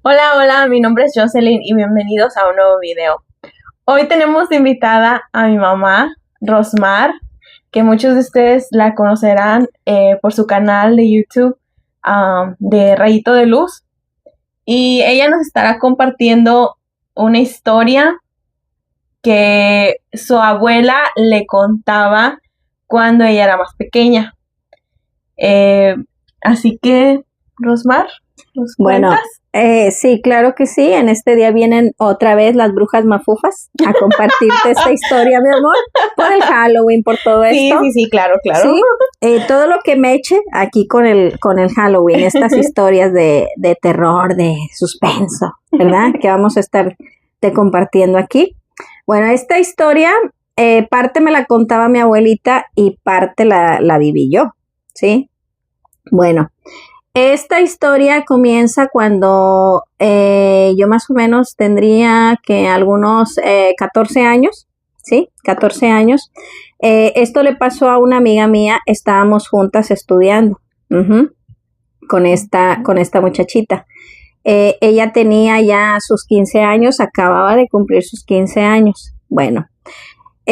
Hola, hola, mi nombre es Jocelyn y bienvenidos a un nuevo video. Hoy tenemos de invitada a mi mamá, Rosmar, que muchos de ustedes la conocerán por su canal de YouTube de Rayito de Luz. Y ella nos estará compartiendo una historia que su abuela le contaba cuando ella era más pequeña. Eh, Así que, Rosmar, ¿nos Bueno, cuentas? sí, claro que sí. En este día vienen otra vez las brujas mafufas a compartirte esta historia, mi amor, por el Halloween, por todo Sí, esto. sí, claro, claro. Sí, todo lo que me eche aquí con el Halloween, estas historias de terror, de suspenso, ¿verdad? Que vamos a estar te compartiendo aquí. Bueno, esta historia, parte me la contaba mi abuelita y parte la viví yo, ¿sí? Bueno. Esta historia comienza cuando yo más o menos tendría que algunos 14 años, ¿sí? 14 años. Esto le pasó a una amiga mía, estábamos juntas estudiando con esta muchachita. Ella tenía ya sus 15 años, acababa de cumplir sus 15 años. Bueno,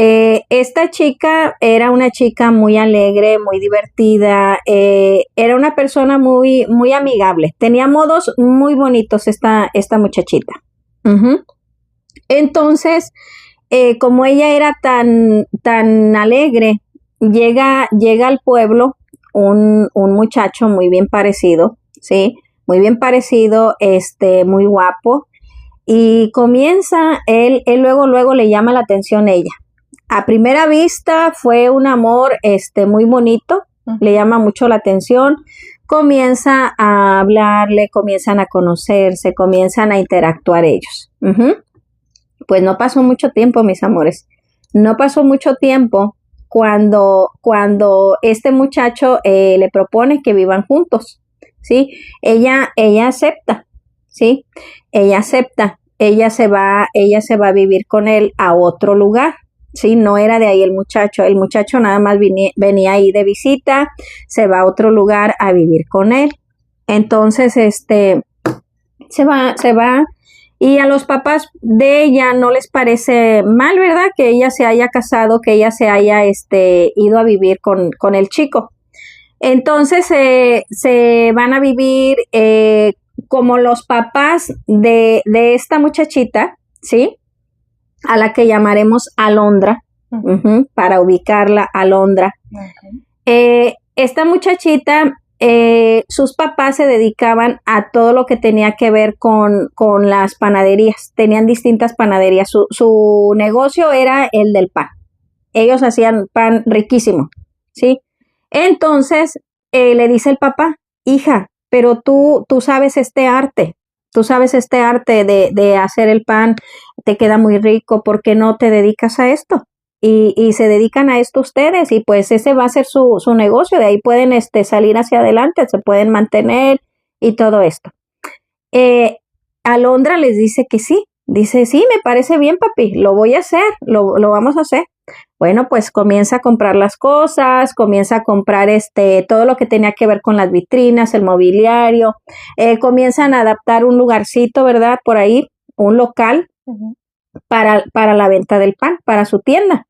esta chica era una chica muy alegre, muy divertida, era una persona muy amigable, tenía modos muy bonitos esta muchachita. Entonces, como ella era tan alegre, llega al pueblo un muchacho muy bien parecido, ¿sí? Muy bien parecido, muy guapo, y comienza, él luego le llama la atención ella. A primera vista fue un amor muy bonito, le llama mucho la atención, comienza a hablarle, comienzan a conocerse, comienzan a interactuar ellos. Pues no pasó mucho tiempo, mis amores, no pasó mucho tiempo cuando este muchacho le propone que vivan juntos, ¿sí? Ella acepta, ¿sí? Ella acepta, ella se va a vivir con él a otro lugar. Sí, no era de ahí el muchacho nada más venía ahí de visita, se va a otro lugar a vivir con él. Entonces, se va, y a los papás de ella no les parece mal, ¿verdad? Que ella se haya casado, que ella se haya, ido a vivir con el chico. Entonces, se van a vivir, como los papás de esta muchachita, ¿sí? A la que llamaremos Alondra, para ubicarla, Alondra. Esta muchachita, sus papás se dedicaban a todo lo que tenía que ver con las panaderías. Tenían distintas panaderías. Su negocio era el del pan. Ellos hacían pan riquísimo, ¿sí? Entonces, le dice el papá, hija, pero tú sabes este arte. Tú sabes este arte de hacer el pan, te queda muy rico, ¿por qué no te dedicas a esto? Y se dedican a esto ustedes, y pues ese va a ser su negocio, de ahí pueden salir hacia adelante, se pueden mantener y todo esto. Alondra les dice que sí, dice, sí, me parece bien, papi, lo voy a hacer, lo vamos a hacer. Bueno, pues comienza a comprar las cosas, comienza a comprar todo lo que tenía que ver con las vitrinas, el mobiliario, comienzan a adaptar un lugarcito, ¿verdad? Por ahí, un local para la venta del pan, para su tienda.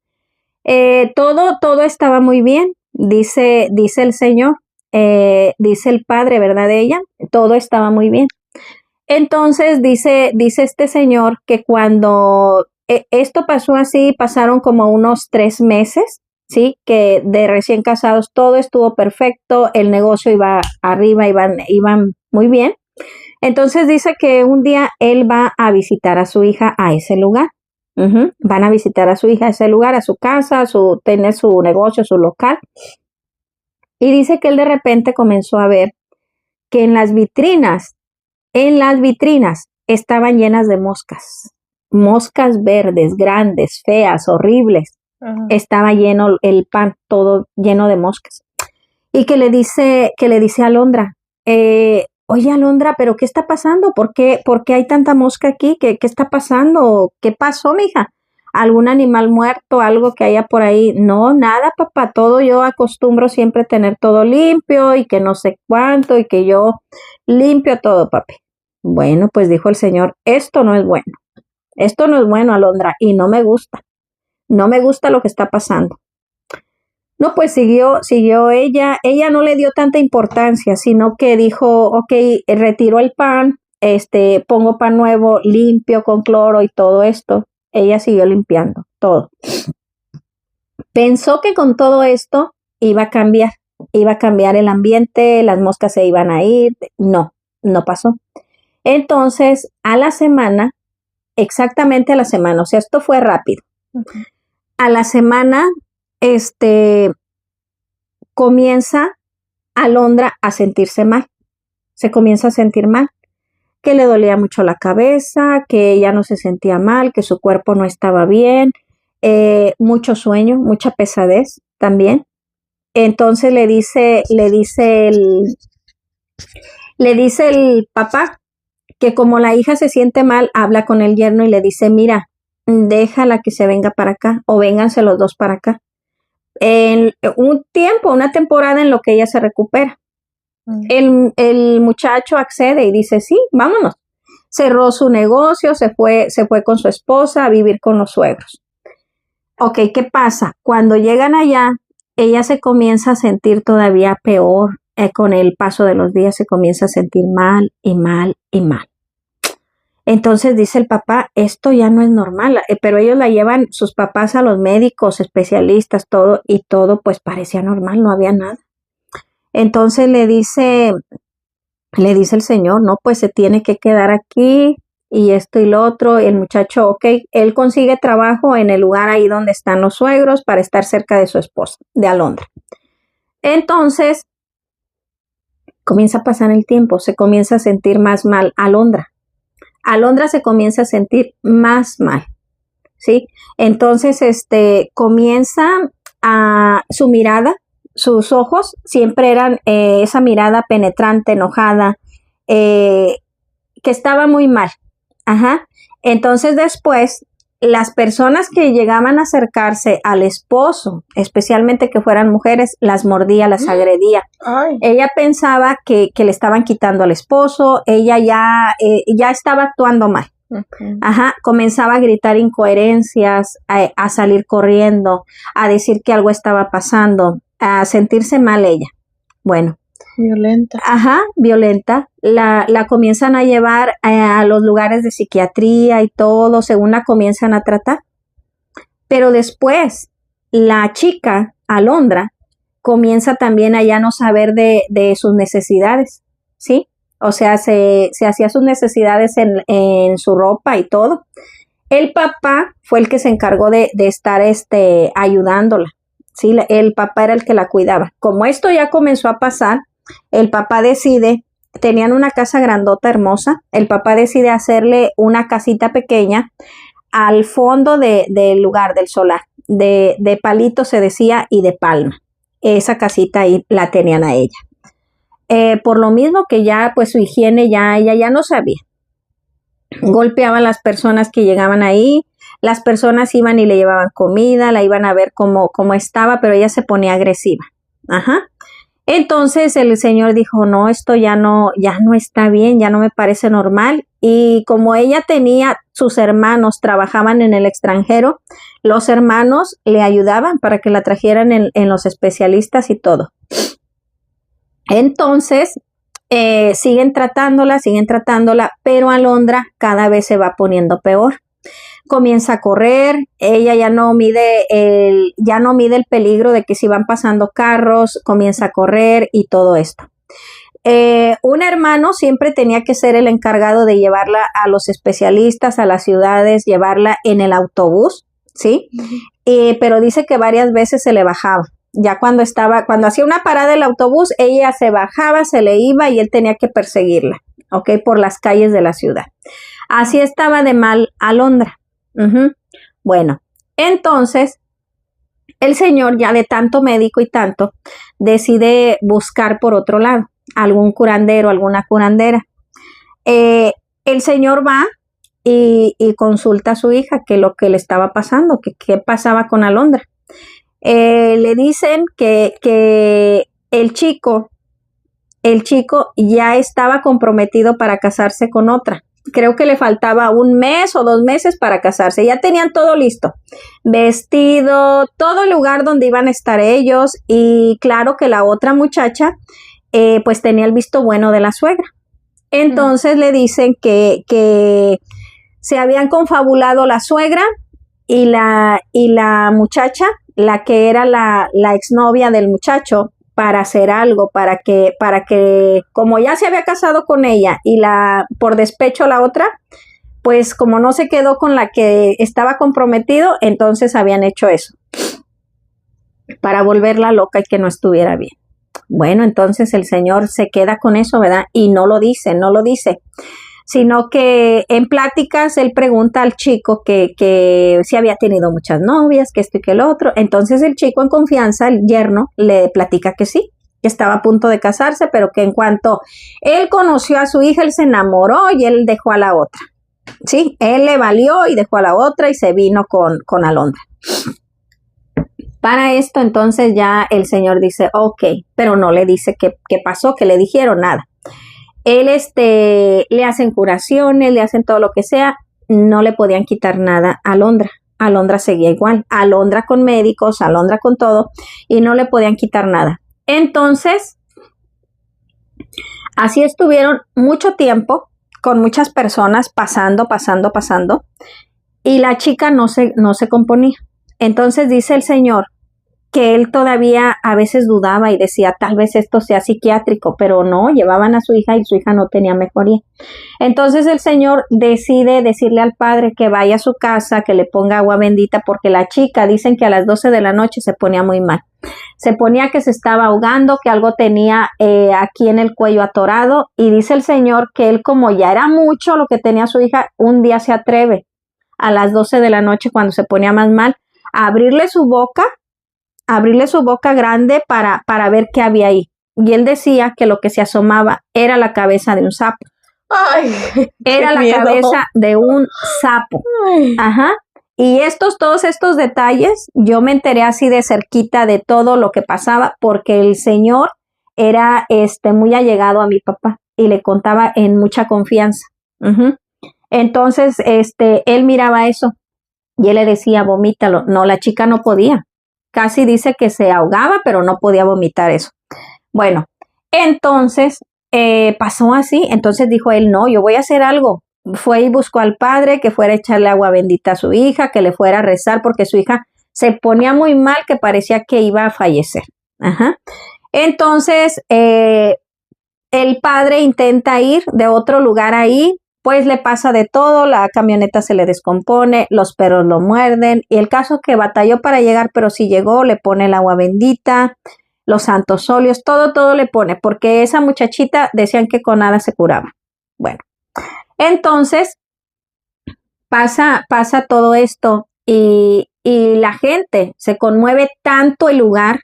Todo estaba muy bien, dice el señor, dice el padre, ¿verdad? De ella, todo estaba muy bien. Entonces dice este señor que cuando esto pasó así, pasaron como unos 3 meses, ¿sí? Que de recién casados todo estuvo perfecto, el negocio iba arriba, iban muy bien. Entonces dice que un día él va a visitar a su hija a ese lugar. Van a visitar a su hija a ese lugar, a su casa, tener su negocio, su local. Y dice que él de repente comenzó a ver que en las vitrinas estaban llenas de moscas verdes, grandes, feas, horribles. Estaba lleno el pan, todo lleno de moscas. Y que le dice a Alondra, oye Alondra, ¿pero qué está pasando? ¿Por qué hay tanta mosca aquí? ¿Qué está pasando? ¿Qué pasó, mija? ¿Algún animal muerto, algo que haya por ahí? No, nada, papá, todo yo acostumbro siempre tener todo limpio y que no sé cuánto y que yo limpio todo, papi. Bueno, pues dijo el Señor, esto no es bueno. Esto no es bueno, Alondra, y no me gusta. No me gusta lo que está pasando. No, pues siguió ella. Ella no le dio tanta importancia, sino que dijo, ok, retiró el pan, pongo pan nuevo, limpio con cloro y todo esto. Ella siguió limpiando todo. Pensó que con todo esto iba a cambiar el ambiente, las moscas se iban a ir. No, no pasó. Entonces, a la semana, exactamente a la semana, o sea, esto fue rápido. Okay. A la semana, comienza Alondra a sentirse mal. Se comienza a sentir mal, que le dolía mucho la cabeza, que ella no se sentía mal, que su cuerpo no estaba bien, mucho sueño, mucha pesadez también. Entonces le dice el papá que como la hija se siente mal, habla con el yerno y le dice, mira, déjala que se venga para acá o vénganse los dos para acá. En un tiempo, una temporada en lo que ella se recupera. El muchacho accede y dice, sí, vámonos. Cerró su negocio, se fue con su esposa a vivir con los suegros. Ok, ¿qué pasa? Cuando llegan allá, ella se comienza a sentir todavía peor. Con el paso de los días se comienza a sentir mal y mal y mal. Entonces dice el papá, esto ya no es normal, pero ellos la llevan sus papás a los médicos, especialistas, todo, y todo pues parecía normal, no había nada. Entonces le dice el señor, no, pues se tiene que quedar aquí y esto y lo otro. El muchacho, ok, él consigue trabajo en el lugar ahí donde están los suegros para estar cerca de su esposa, de Alondra. Entonces, comienza a pasar el tiempo, se comienza a sentir más mal Alondra. Alondra se comienza a sentir más mal, ¿sí? Entonces, comienza a su mirada, sus ojos siempre eran esa mirada penetrante, enojada, que estaba muy mal. Ajá. Entonces después, las personas que llegaban a acercarse al esposo, especialmente que fueran mujeres, las mordía, las agredía. Ay. Ella pensaba que le estaban quitando al esposo, ella ya estaba actuando mal. Okay. Ajá, comenzaba a gritar incoherencias, a salir corriendo, a decir que algo estaba pasando, a sentirse mal ella. Bueno. Violenta. Ajá, violenta. La comienzan a llevar a los lugares de psiquiatría y todo, según la comienzan a tratar. Pero después, la chica, Alondra, comienza también a ya no saber de sus necesidades, ¿sí? O sea, se hacía sus necesidades en su ropa y todo. El papá fue el que se encargó de estar ayudándola, ¿sí? El papá era el que la cuidaba. Como esto ya comenzó a pasar, el papá decide, tenían una casa grandota, hermosa, el papá decide hacerle una casita pequeña al fondo del lugar del solar, de palito se decía y de palma. Esa casita ahí la tenían a ella. Por lo mismo que ya pues su higiene ella ya no sabía. Golpeaba a las personas que llegaban ahí, las personas iban y le llevaban comida, la iban a ver cómo estaba, pero ella se ponía agresiva. Ajá. Entonces el señor dijo, no, esto ya no está bien, ya no me parece normal. Y como ella tenía, sus hermanos trabajaban en el extranjero, los hermanos le ayudaban para que la trajeran en los especialistas y todo. Entonces, siguen tratándola, pero Alondra cada vez se va poniendo peor. Comienza a correr, ella ya no mide el peligro de que si van pasando carros, comienza a correr y todo esto. Un hermano siempre tenía que ser el encargado de llevarla a los especialistas, a las ciudades, llevarla en el autobús, ¿sí? Pero dice que varias veces se le bajaba. Ya cuando hacía una parada el autobús, ella se bajaba, se le iba y él tenía que perseguirla, ¿ok? Por las calles de la ciudad. Así estaba de mal Alondra. Bueno, entonces el señor ya de tanto médico y tanto decide buscar por otro lado algún curandero, alguna curandera. El señor va y consulta a su hija que lo que le estaba pasando, que qué pasaba con Alondra. Le dicen que el chico el chico ya estaba comprometido para casarse con otra. Creo que le faltaba 1 mes o 2 meses para casarse. Ya tenían todo listo. Vestido, todo el lugar donde iban a estar ellos. Y claro que la otra muchacha pues tenía el visto bueno de la suegra. Entonces le dicen que se habían confabulado la suegra y la muchacha, la que era la exnovia del muchacho, para hacer algo, para que, como ya se había casado con ella y por despecho la otra, pues como no se quedó con la que estaba comprometido, entonces habían hecho eso, para volverla loca y que no estuviera bien. Bueno, entonces el señor se queda con eso, ¿verdad? Y no lo dice, sino que en pláticas él pregunta al chico que si había tenido muchas novias, que esto y que el otro. Entonces el chico en confianza, el yerno, le platica que sí, que estaba a punto de casarse, pero que en cuanto él conoció a su hija, él se enamoró y él dejó a la otra. Sí, él le valió y dejó a la otra y se vino con Alondra. Para esto entonces ya el señor dice, ok, pero no le dice qué pasó, que le dijeron nada. Él le hacen curaciones, le hacen todo lo que sea, no le podían quitar nada a Alondra. Alondra seguía igual, Alondra con médicos, Alondra con todo, y no le podían quitar nada. Entonces, así estuvieron mucho tiempo, con muchas personas pasando, y la chica no se componía. Entonces dice el señor que él todavía a veces dudaba y decía, tal vez esto sea psiquiátrico, pero no, llevaban a su hija y su hija no tenía mejoría. Entonces el señor decide decirle al padre que vaya a su casa, que le ponga agua bendita, porque la chica, dicen que a las 12 de la noche se ponía muy mal. Se ponía que se estaba ahogando, que algo tenía aquí en el cuello atorado, y dice el señor que él, como ya era mucho lo que tenía su hija, un día se atreve a las 12 de la noche, cuando se ponía más mal, a abrirle su boca grande para ver qué había ahí. Y él decía que lo que se asomaba era la cabeza de un sapo. Ay, era la miedo. Cabeza de un sapo. Ay. Ajá. Y todos estos detalles, yo me enteré así de cerquita de todo lo que pasaba, porque el señor era muy allegado a mi papá y le contaba en mucha confianza. Entonces, él miraba eso y él le decía, vomítalo. No, la chica no podía. Casi dice que se ahogaba, pero no podía vomitar eso. Bueno, entonces pasó así. Entonces dijo él, no, yo voy a hacer algo. Fue y buscó al padre que fuera a echarle agua bendita a su hija, que le fuera a rezar, porque su hija se ponía muy mal, que parecía que iba a fallecer. Entonces, el padre intenta ir de otro lugar ahí, pues le pasa de todo, la camioneta se le descompone, los perros lo muerden, y el caso que batalló para llegar, pero sí llegó, le pone el agua bendita, los santos óleos, todo le pone, porque esa muchachita decían que con nada se curaba. Bueno, entonces pasa todo esto y la gente se conmueve tanto el lugar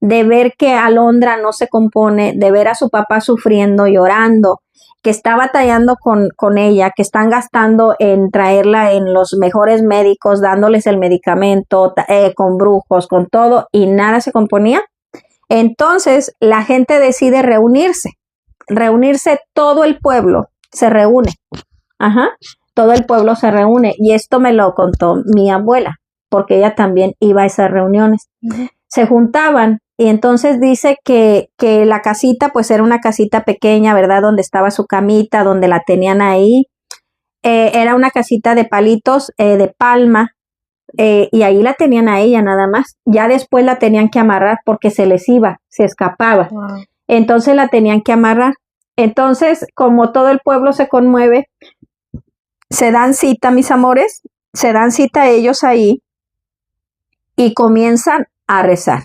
de ver que Alondra no se compone, de ver a su papá sufriendo, llorando, que está batallando con ella, que están gastando en traerla en los mejores médicos, dándoles el medicamento, con brujos, con todo, y nada se componía. Entonces la gente decide reunirse todo el pueblo se reúne. Todo el pueblo se reúne, y esto me lo contó mi abuela, porque ella también iba a esas reuniones. Se juntaban. Y entonces dice que la casita, pues era una casita pequeña, ¿verdad? Donde estaba su camita, donde la tenían ahí. Era una casita de palitos, de palma, y ahí la tenían a ella nada más. Ya después la tenían que amarrar porque se escapaba. Wow. Entonces la tenían que amarrar. Entonces, como todo el pueblo se conmueve, se dan cita, mis amores, se dan cita ellos ahí y comienzan a rezar.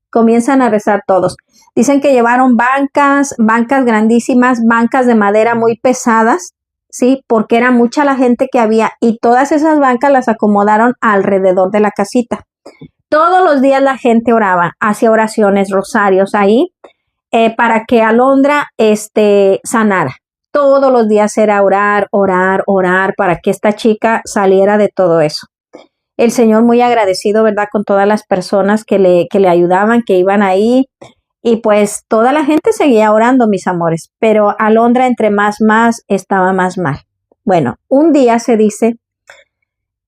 Comienzan a rezar todos. Dicen que llevaron bancas grandísimas, bancas de madera muy pesadas, ¿sí? Porque era mucha la gente que había, y todas esas bancas las acomodaron alrededor de la casita. Todos los días la gente oraba, hacía oraciones, rosarios ahí, para que Alondra sanara. Todos los días era orar, para que esta chica saliera de todo eso. El Señor muy agradecido, ¿verdad? Con todas las personas que le ayudaban, que iban ahí. Y pues toda la gente seguía orando, mis amores, pero Alondra entre más estaba más mal. Bueno, un día se dice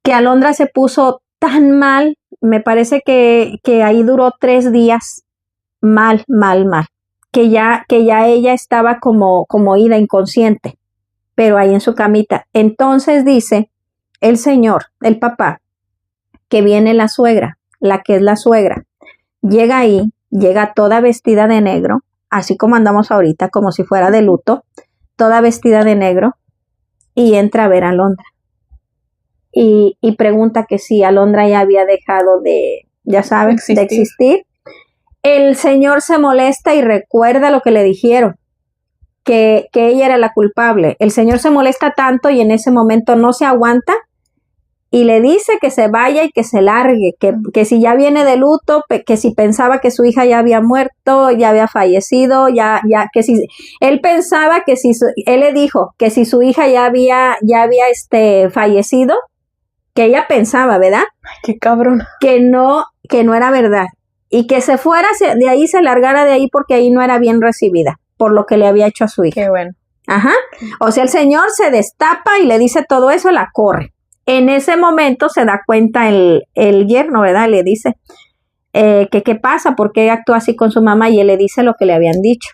que Alondra se puso tan mal, me parece que ahí duró 3 días, mal, que ya ella estaba como ida inconsciente, pero ahí en su camita. Entonces dice el señor, el papá, que viene la suegra, la que es la suegra, llega ahí, llega toda vestida de negro, así como andamos ahorita, como si fuera de luto, toda vestida de negro, y entra a ver a Alondra. Y pregunta que si Alondra ya había dejado de, ya saben, de existir. El señor se molesta y recuerda lo que le dijeron, que ella era la culpable. El señor se molesta tanto y en ese momento no se aguanta y le dice que se vaya y que se largue, que si ya viene de luto, que si pensaba que su hija ya había muerto, ya había fallecido, que si él pensaba que él le dijo que si su hija ya había fallecido, que ella pensaba, ¿verdad? Ay, qué cabrón. Que no era verdad y que se fuera de ahí, se largara de ahí porque ahí no era bien recibida por lo que le había hecho a su hija. Qué bueno. Ajá. O sea, el señor se destapa y le dice todo eso, la corre. En ese momento se da cuenta el yerno, ¿verdad? Le dice que qué pasa, por qué actúa así con su mamá, y él le dice lo que le habían dicho.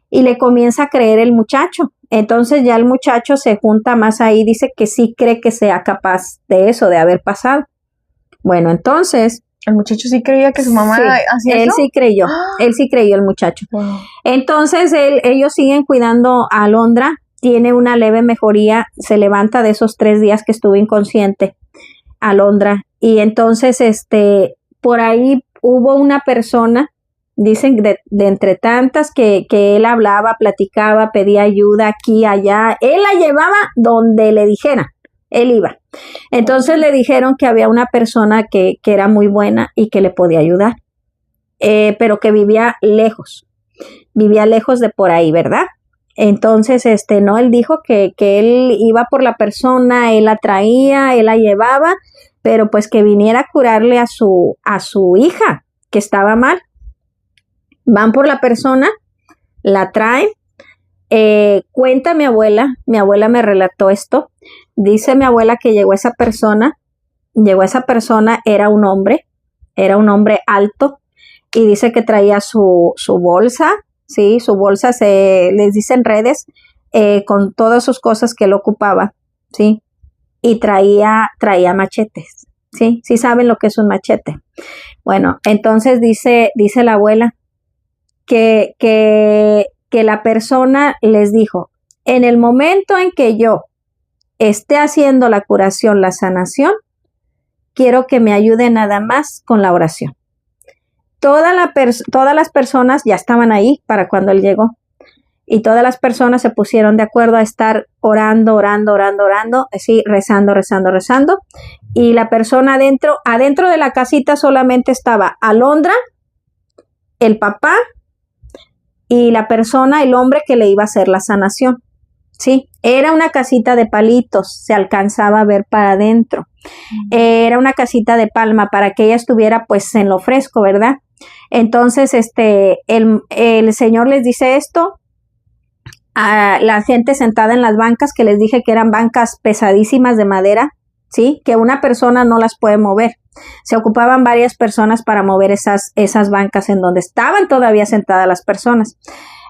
Y le comienza a creer el muchacho. Entonces ya el muchacho se junta más ahí, dice que sí cree que sea capaz de eso, de haber pasado. Bueno, entonces... El muchacho sí creía que su mamá hacía él eso. Sí creyó, él sí creyó el muchacho. Wow. Entonces ellos siguen cuidando a Alondra, tiene una leve mejoría, se levanta de esos 3 días que estuvo inconsciente Alondra. Y entonces por ahí hubo una persona, dicen de entre tantas, que él hablaba, platicaba, pedía ayuda aquí, allá, él la llevaba donde le dijera, él iba. Entonces le dijeron que había una persona que era muy buena y que le podía ayudar, pero que vivía lejos de por ahí, ¿verdad? Entonces, no, él dijo que él iba por la persona, él la traía, él la llevaba, pero pues que viniera a curarle a su hija, que estaba mal. Van por la persona, la traen. Cuenta mi abuela me relató esto. Dice mi abuela que llegó esa persona, era un hombre alto, y dice que traía su bolsa, sí, su bolsa, les dicen redes, con todas sus cosas que él ocupaba, sí, y traía machetes, sí saben lo que es un machete. Bueno, entonces dice la abuela que la persona les dijo, en el momento en que yo esté haciendo la curación, la sanación, quiero que me ayude nada más con la oración. Todas las personas ya estaban ahí para cuando él llegó, y todas las personas se pusieron de acuerdo a estar orando, así, rezando, y la persona adentro de la casita solamente estaba Alondra, el papá y la persona, el hombre que le iba a hacer la sanación. Sí, era una casita de palitos, se alcanzaba a ver para adentro. Era una casita de palma para que ella estuviera pues en lo fresco, ¿verdad? Entonces, el señor les dice esto a la gente sentada en las bancas, que les dije que eran bancas pesadísimas de madera, ¿sí? Que una persona no las puede mover. Se ocupaban varias personas para mover esas bancas en donde estaban todavía sentadas las personas.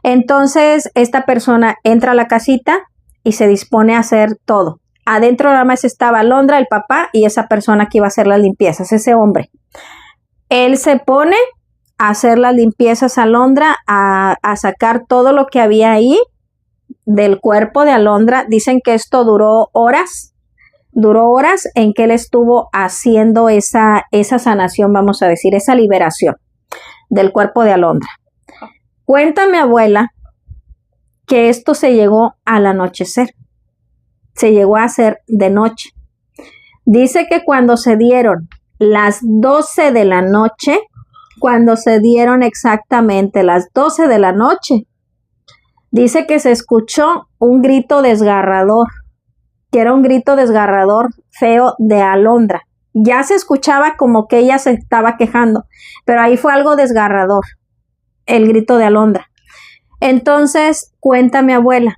Entonces, esta persona entra a la casita y se dispone a hacer todo. Adentro nada más estaba Alondra, el papá, y esa persona que iba a hacer las limpiezas, ese hombre. Él se pone a hacer las limpiezas a Alondra, a sacar todo lo que había ahí del cuerpo de Alondra. Dicen que esto duró horas en que él estuvo haciendo esa sanación, vamos a decir, esa liberación del cuerpo de Alondra. Cuenta mi abuela que esto se llegó al anochecer, se llegó a hacer de noche. Dice que cuando se dieron las 12 de la noche, cuando se dieron exactamente las 12 de la noche, dice que se escuchó un grito desgarrador, que era un grito desgarrador feo de Alondra. Ya se escuchaba como que ella se estaba quejando, pero ahí fue algo desgarrador. el grito de Alondra. Entonces, cuenta mi abuela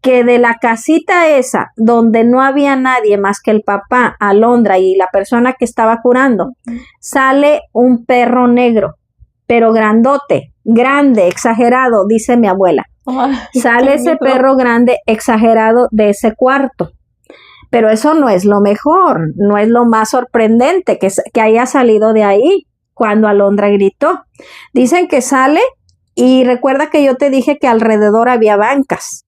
que de la casita esa, donde no había nadie más que el papá, Alondra y la persona que estaba curando, sale un perro negro, pero grandote, grande, exagerado, dice mi abuela. Sale ese perro grande, exagerado de ese cuarto. Pero eso no es lo mejor, no es lo más sorprendente que haya salido de ahí cuando Alondra gritó. Dicen que sale y recuerda que yo te dije que alrededor había bancas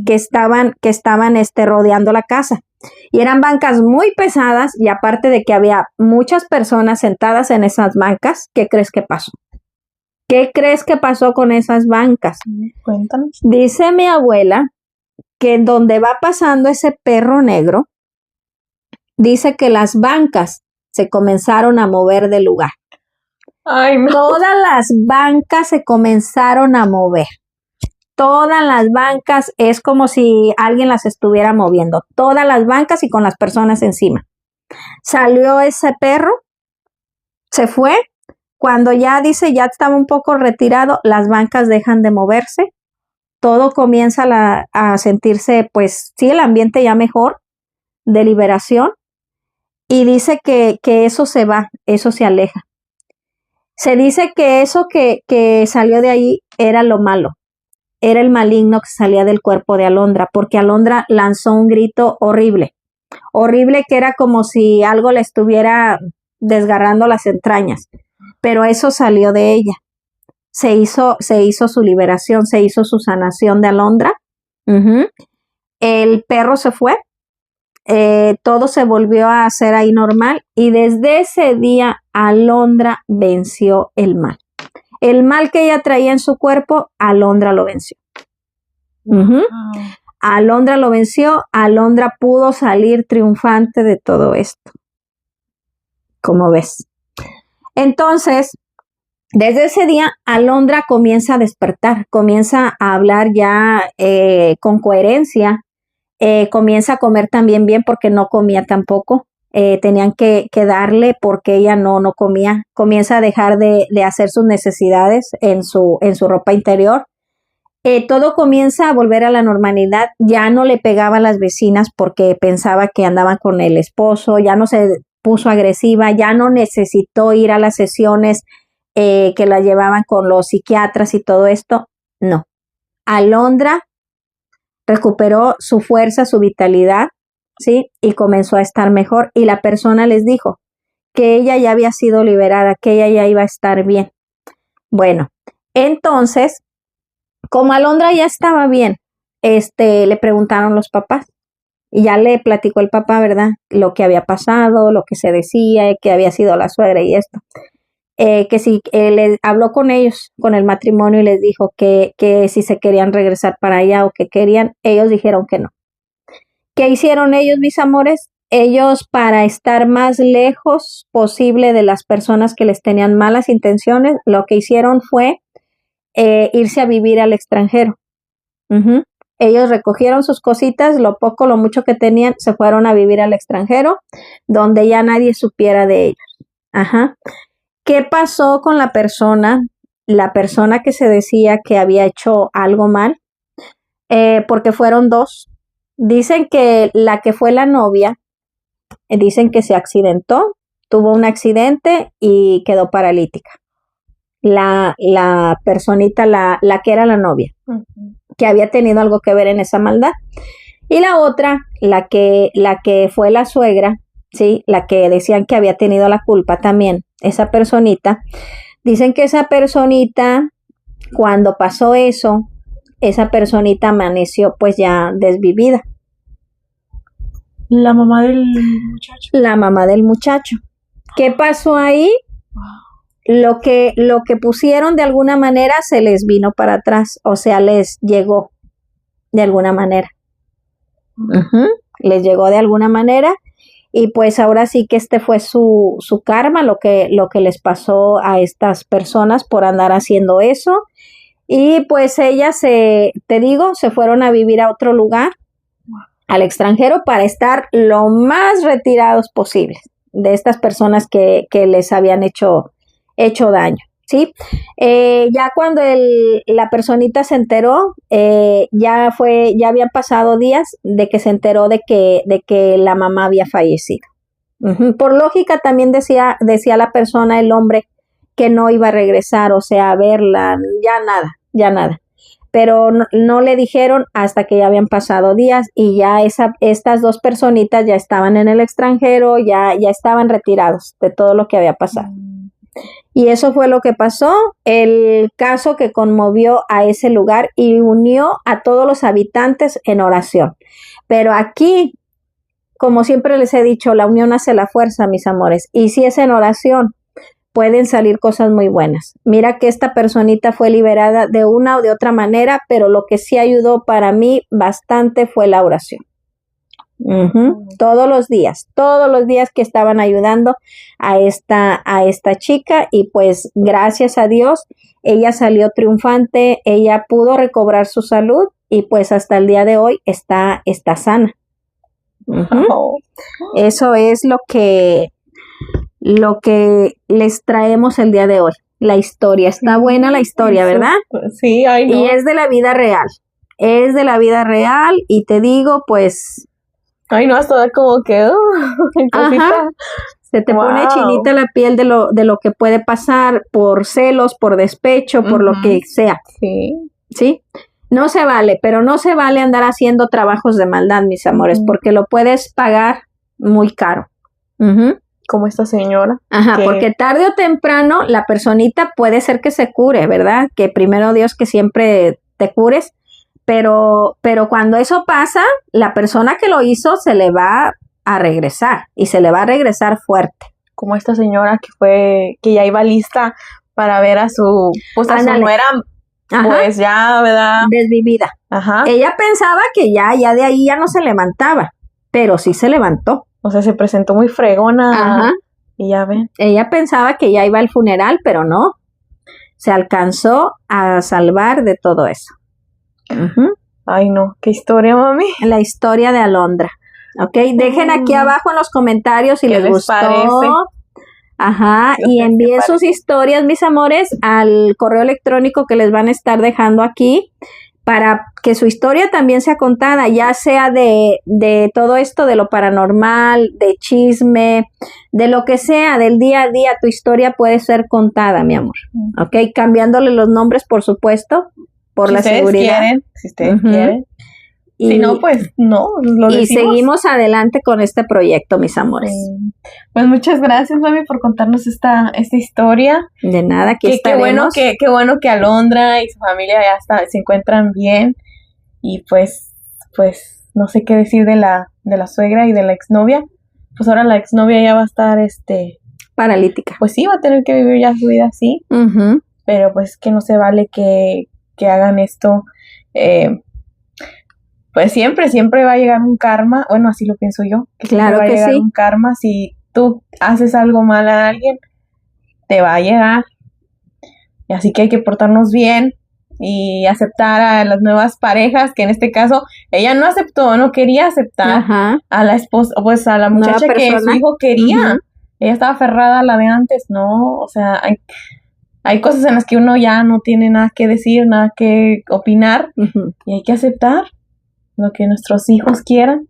que estaban rodeando la casa. Y eran bancas muy pesadas y aparte de que había muchas personas sentadas en esas bancas, ¿qué crees que pasó? ¿Qué crees que pasó con esas bancas? Cuéntanos. Dice mi abuela que en donde va pasando ese perro negro, dice que las bancas se comenzaron a mover del lugar. Ay, no. Todas las bancas se comenzaron a mover. Todas las bancas es como si alguien las estuviera moviendo. Todas las bancas y con las personas encima. Salió ese perro, se fue. Cuando ya dice, ya estaba un poco retirado, las bancas dejan de moverse. Todo comienza a sentirse, pues sí, el ambiente ya mejor, de liberación. Y dice que eso se va, eso se aleja. Se dice que eso que salió de ahí era lo malo. Era el maligno que salía del cuerpo de Alondra, porque Alondra lanzó un grito horrible, horrible que era como si algo le estuviera desgarrando las entrañas, pero eso salió de ella. Se hizo su liberación, se hizo su sanación de Alondra. El perro se fue, todo se volvió a hacer ahí normal y desde ese día Alondra venció el mal. El mal que ella traía en su cuerpo, Alondra lo venció. Alondra lo venció, Alondra pudo salir triunfante de todo esto. ¿Cómo ves? Entonces, desde ese día, Alondra comienza a despertar, comienza a hablar ya con coherencia, comienza a comer también bien porque no comía tampoco. Tenían que darle porque ella no comía. Comienza a dejar de hacer sus necesidades en su ropa interior. Todo comienza a volver a la normalidad. Ya no le pegaba a las vecinas porque pensaba que andaban con el esposo. Ya no se puso agresiva. Ya no necesitó ir a las sesiones que la llevaban con los psiquiatras y todo esto. No. Alondra recuperó su fuerza, su vitalidad, ¿sí? Y comenzó a estar mejor. Y la persona les dijo que ella ya había sido liberada, que ella ya iba a estar bien. Bueno, entonces, como Alondra ya estaba bien, le preguntaron los papás. Y ya le platicó el papá, ¿verdad? Lo que había pasado, lo que se decía, que había sido la suegra y esto. Que si le habló con ellos, con el matrimonio, y les dijo que si se querían regresar para allá o que querían, ellos dijeron que no. ¿Qué hicieron ellos, mis amores? Ellos, para estar más lejos posible de las personas que les tenían malas intenciones, lo que hicieron fue irse a vivir al extranjero. Ellos recogieron sus cositas, lo poco, lo mucho que tenían, se fueron a vivir al extranjero, donde ya nadie supiera de ellos. ¿Qué pasó con la persona que se decía que había hecho algo mal? Porque fueron dos. Dicen que la que fue la novia, dicen que se accidentó, tuvo un accidente y quedó paralítica. La personita, la que era la novia, que había tenido algo que ver en esa maldad. Y la otra, la que fue la suegra, ¿sí? La que decían que había tenido la culpa también, esa personita. Dicen que esa personita, cuando pasó eso, esa personita amaneció pues ya desvivida. La mamá del muchacho. La mamá del muchacho. ¿Qué pasó ahí? Lo que pusieron de alguna manera se les vino para atrás, o sea, les llegó de alguna manera. Les llegó de alguna manera y pues ahora sí que fue su karma, lo que les pasó a estas personas por andar haciendo eso. Y pues ellas, se fueron a vivir a otro lugar, al extranjero, para estar lo más retirados posibles de estas personas que les habían hecho daño. ¿sí? Ya cuando la personita se enteró, ya habían pasado días de que se enteró de que la mamá había fallecido. Por lógica también decía la persona, el hombre, que no iba a regresar, o sea, a verla, ya nada. Pero no le dijeron hasta que ya habían pasado días y ya estas dos personitas ya estaban en el extranjero, ya estaban retirados de todo lo que había pasado. Y eso fue lo que pasó, el caso que conmovió a ese lugar y unió a todos los habitantes en oración. Pero aquí, como siempre les he dicho, la unión hace la fuerza, mis amores. Y si es en oración, pueden salir cosas muy buenas. Mira que esta personita fue liberada de una o de otra manera, pero lo que sí ayudó para mí bastante fue la oración. Todos los días que estaban ayudando a esta chica, y pues gracias a Dios ella salió triunfante, ella pudo recobrar su salud y pues hasta el día de hoy está sana. Eso es lo que les traemos el día de hoy. La historia, está buena la historia, ¿verdad? Sí, ay, no. Y es de la vida real. Y te digo, pues... Ay, no, hasta como que... Ajá, se te pone chinita la piel de lo que puede pasar por celos, por despecho, por lo que sea. Sí. No se vale, pero no se vale andar haciendo trabajos de maldad, mis amores, porque lo puedes pagar muy caro. Como esta señora. Ajá, porque tarde o temprano la personita puede ser que se cure, ¿verdad? Que primero Dios que siempre te cures, pero cuando eso pasa, la persona que lo hizo se le va a regresar y se le va a regresar fuerte. Como esta señora que ya iba lista para ver a su nuera, pues ya, ¿verdad? Desvivida. Ajá. Ella pensaba que ya de ahí ya no se levantaba, pero sí se levantó. O sea, se presentó muy fregona. Ajá. Y ya ven. Ella pensaba que ya iba al funeral, pero no. Se alcanzó a salvar de todo eso. Ay, no. ¿Qué historia, mami? La historia de Alondra. ¿Ok? Dejen aquí abajo en los comentarios si les gustó. Parece? Ajá. Y envíen sus historias, mis amores, al correo electrónico que les van a estar dejando aquí, para que su historia también sea contada, ya sea de todo esto, de lo paranormal, de chisme, de lo que sea, del día a día, tu historia puede ser contada, mi amor. ¿Ok? Cambiándole los nombres, por supuesto, por la seguridad. Si ustedes quieren. Y, si no, pues no, lo decimos. Y seguimos adelante con este proyecto, mis amores. Pues muchas gracias, mami, por contarnos esta historia. De nada, aquí estaremos. Qué bueno que Alondra y su familia ya se encuentran bien. Y pues no sé qué decir de la suegra y de la exnovia. Pues ahora la exnovia ya va a estar paralítica. Pues sí, va a tener que vivir ya su vida así. Pero pues que no se vale que hagan esto. Pues siempre va a llegar un karma. Bueno, así lo pienso yo. Claro que sí. Va a llegar un karma. Si tú haces algo mal a alguien, te va a llegar. Y así que hay que portarnos bien y aceptar a las nuevas parejas, que en este caso ella no aceptó, no quería aceptar a la esposa, pues a la muchacha que su hijo quería. Ella estaba aferrada a la de antes, ¿no? O sea, hay cosas en las que uno ya no tiene nada que decir, nada que opinar, y hay que aceptar lo que nuestros hijos quieran.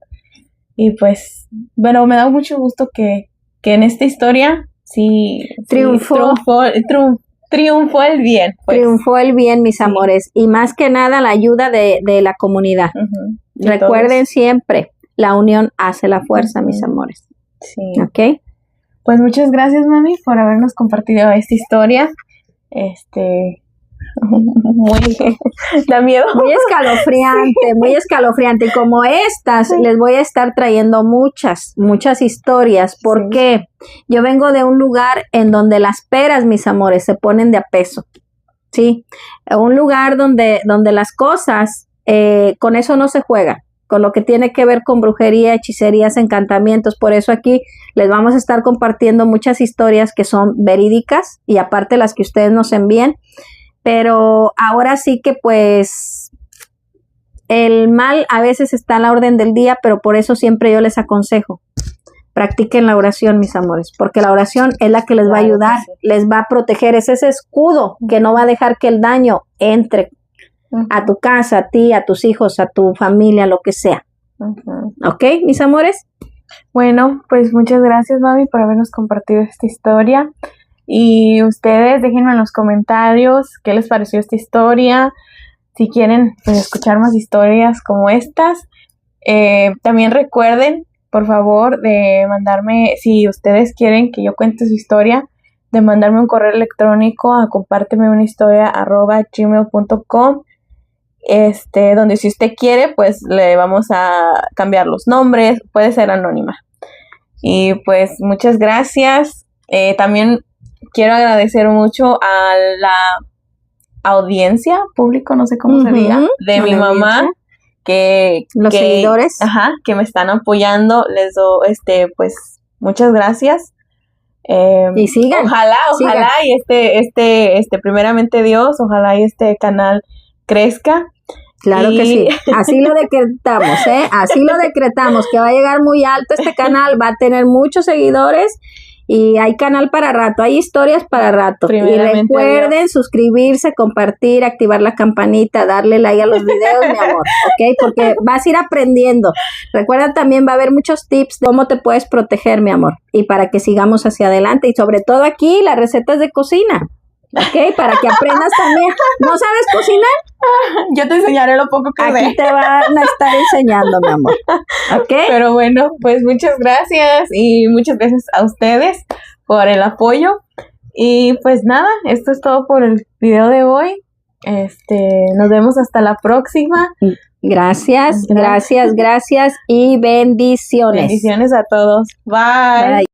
Y pues, bueno, me da mucho gusto que en esta historia triunfó el bien. Pues. Triunfó el bien, mis amores, y más que nada la ayuda de la comunidad. Recuerden siempre, la unión hace la fuerza, mis amores. Sí. ¿Ok? Pues muchas gracias, mami, por habernos compartido esta historia. Da miedo. Muy escalofriante. Y como estas, les voy a estar trayendo muchas historias, porque yo vengo de un lugar en donde las peras, mis amores, se ponen de a peso. Sí, un lugar donde las cosas, con eso no se juega, con lo que tiene que ver con brujería, hechicerías, encantamientos. Por eso aquí les vamos a estar compartiendo muchas historias que son verídicas, y aparte las que ustedes nos envíen. Pero ahora sí que pues el mal a veces está a la orden del día, pero por eso siempre yo les aconsejo, practiquen la oración, mis amores, porque la oración es la que les va a ayudar, les va a proteger, es ese escudo que no va a dejar que el daño entre a tu casa, a ti, a tus hijos, a tu familia, lo que sea. ¿Ok, mis amores? Bueno, pues muchas gracias, mami, por habernos compartido esta historia. Y ustedes déjenme en los comentarios qué les pareció esta historia. Si quieren pues, escuchar más historias como estas. También recuerden, por favor, de mandarme, si ustedes quieren que yo cuente su historia, de mandarme un correo electrónico a compártemeunahistoria@gmail.com, donde si usted quiere, pues le vamos a cambiar los nombres, puede ser anónima. Y pues muchas gracias. También quiero agradecer mucho a la audiencia, público, no sé cómo se diga, de mi mamá. Los seguidores, que me están apoyando, les doy pues muchas gracias. Y sigan, ojalá y primeramente Dios, ojalá y este canal crezca. Claro que sí, así lo decretamos, así lo decretamos, que va a llegar muy alto este canal, va a tener muchos seguidores. Y hay canal para rato, hay historias para rato. Y recuerden suscribirse, compartir, activar la campanita, darle like a los videos, mi amor, ¿ok? Porque vas a ir aprendiendo. Recuerda también va a haber muchos tips de cómo te puedes proteger, mi amor. Y para que sigamos hacia adelante. Y sobre todo aquí, las recetas de cocina, ¿ok? Para que aprendas también. ¿No sabes cocinar? Yo te enseñaré lo poco que sé. Aquí te van a estar enseñando, mi amor. ¿Ok? Pero bueno, pues muchas gracias y muchas gracias a ustedes por el apoyo. Y pues nada, esto es todo por el video de hoy. Nos vemos hasta la próxima. Gracias y bendiciones. Bendiciones a todos. Bye.